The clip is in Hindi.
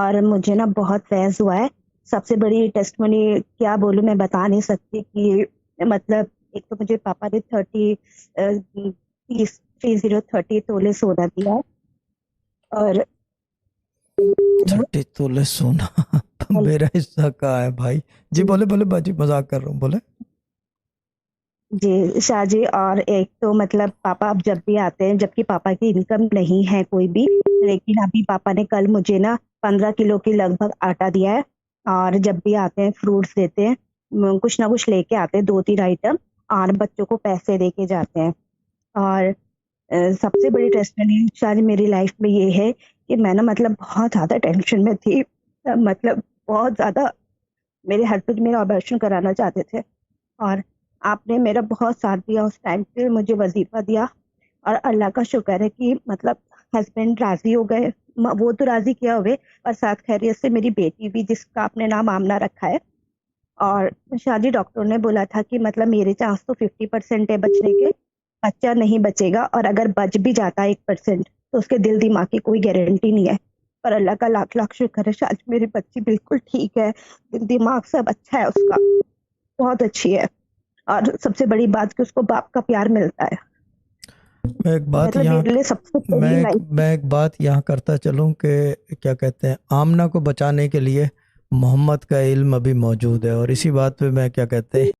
और मुझे ना बहुत फैज़ हुआ है। सबसे बड़ी टेस्टिमनी क्या बोलूँ, मैं बता नहीं सकती कि मतलब एक तो मुझे पापा ने 30 तोले सोना दिया है और 30 तोले सोना। मेरा हिस्सा कहाँ है भाई? जी जी, बोले बोले बाजी, मजाक कर रहा हूँ, बोले। जी, शाहजी। और एक तो मतलब पापा अब जब भी आते हैं, जबकि पापा की इनकम नहीं है कोई भी, लेकिन अभी पापा ने कल मुझे ना 15 किलो के लगभग आटा दिया है और जब भी आते हैं फ्रूट्स देते हैं, कुछ ना कुछ लेके आते हैं 2-3 आइटम और बच्चों को पैसे दे के जाते हैं। और सबसे बड़ी टेस्टिमनी शायद मेरी लाइफ में ये है कि मैं ना मतलब बहुत ज़्यादा टेंशन में थी। मतलब बहुत ज़्यादा मेरे हस्बैंड मेरा ऑपरेशन कराना चाहते थे और आपने मेरा बहुत साथ दिया उस टाइम पे, मुझे वज़ीफ़ा दिया और अल्लाह का शुक्र है कि मतलब हस्बैंड राज़ी हो गए। वो तो राज़ी किया हुए और साथ खैरियत से मेरी बेटी भी जिसका आपने नाम आमना रखा है। और शादी डॉक्टर ने बोला था कि मतलब मेरे चांस तो 50% है बचने के, बच्चा नहीं बचेगा और अगर बच भी जाता है 1% तो उसके दिल-दिमाग की कोई गारंटी नहीं है। पर अल्लाह का लाख-लाख शुक्र है, आज मेरी बच्ची बिल्कुल ठीक है, दिल-दिमाग सब अच्छा है उसका, बहुत अच्छी है और सबसे बड़ी बात कि उसको बाप का प्यार मिलता है। मैं एक बात मतलब यहाँ मेरे लिए सबसे बड़ी लाइफ। मैं एक बात यहाँ करता चलूँ कि क्या कहते हैं, आमना को बचाने के लिए मोहम्मद का इल्म अभी मौजूद है, और इसी बात पे मैं क्या कहते हैं